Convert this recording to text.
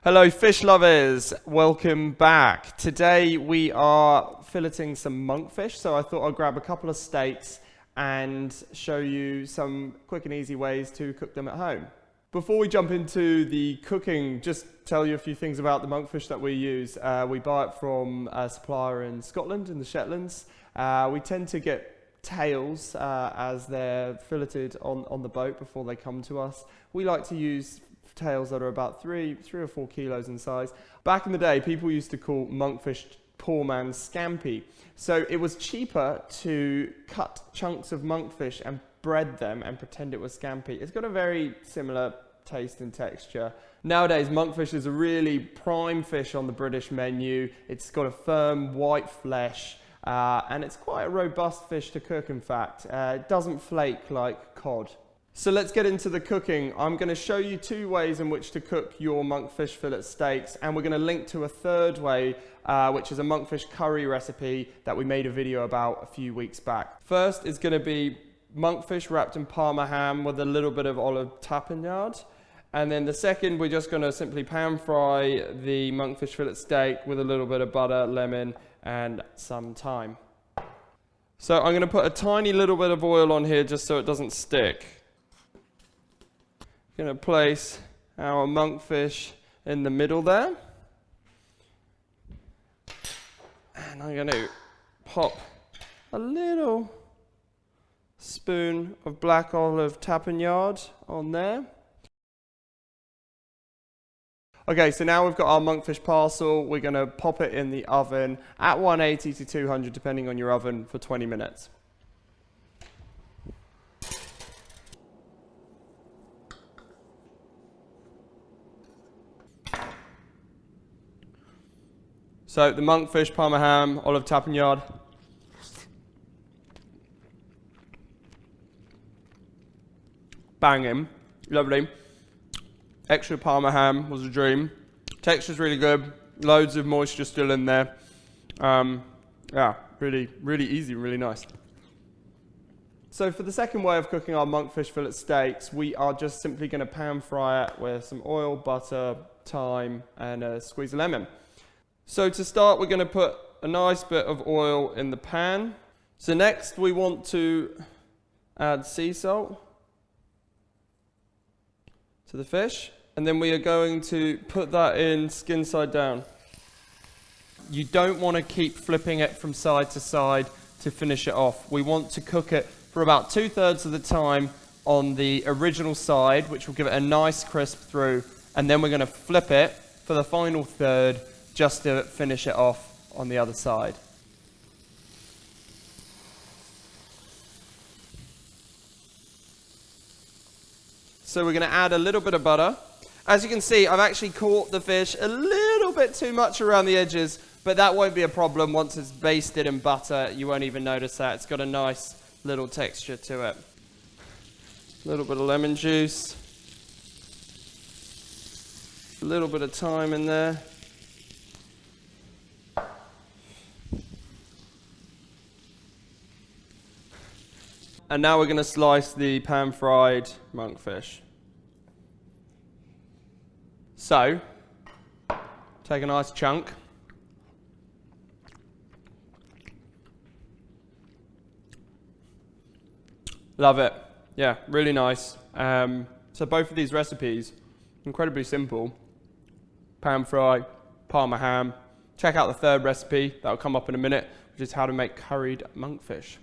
Hello fish lovers, welcome back. Today we are filleting some monkfish, so I thought I'd grab a couple of steaks and show you some quick and easy ways to cook them at home. Before we jump into the cooking, just tell you a few things about the monkfish that we use. We buy it from a supplier in Scotland, in the Shetlands. We tend to get tails as they're filleted on the boat before they come to us. We like to use tails that are about 3 or 4 kilos in size. Back in the day, people used to call monkfish poor man's scampi. So it was cheaper to cut chunks of monkfish and bread them and pretend it was scampi. It's got a very similar taste and texture. Nowadays, monkfish is a really prime fish on the British menu. It's got a firm white flesh and it's quite a robust fish to cook, in fact. It doesn't flake like cod. So let's get into the cooking. I'm going to show you 2 ways in which to cook your monkfish fillet steaks, and we're going to link to a third way, which is a monkfish curry recipe that we made a video about a few weeks back. First is going to be monkfish wrapped in Parma ham with a little bit of olive tapenade. And then the second, we're just going to simply pan fry the monkfish fillet steak with a little bit of butter, lemon, and some thyme. So I'm going to put a tiny little bit of oil on here just so it doesn't stick. Going to place our monkfish in the middle there, and I'm going to pop a little spoon of black olive tapenade on there. Okay, so now we've got our monkfish parcel. We're going to pop it in the oven at 180 to 200 depending on your oven for 20 minutes. So the monkfish, Parma ham, olive tapenade. Banging, lovely. Extra Parma ham was a dream. Texture's really good, loads of moisture still in there. Yeah, really easy, really nice. So for the second way of cooking our monkfish fillet steaks, we are just simply going to pan fry it with some oil, butter, thyme, and a squeeze of lemon. So to start, we're going to put a nice bit of oil in the pan. So next we want to add sea salt to the fish, and then we are going to put that in skin side down. You don't want to keep flipping it from side to side to finish it off. We want to cook it for about 2/3 of the time on the original side, which will give it a nice crisp through, and then we're going to flip it for the final third just to finish it off on the other side. So we're going to add a little bit of butter. As you can see, I've actually caught the fish a little bit too much around the edges, but that won't be a problem. Once it's basted in butter, you won't even notice that. It's got a nice little texture to it. A little bit of lemon juice. A little bit of thyme in there. And now we're going to slice the pan-fried monkfish. So, take a nice chunk. Love it. Yeah, really nice. So both of these recipes, incredibly simple. Pan fry, Parma ham. Check out the third recipe, that'll come up in a minute, which is how to make curried monkfish.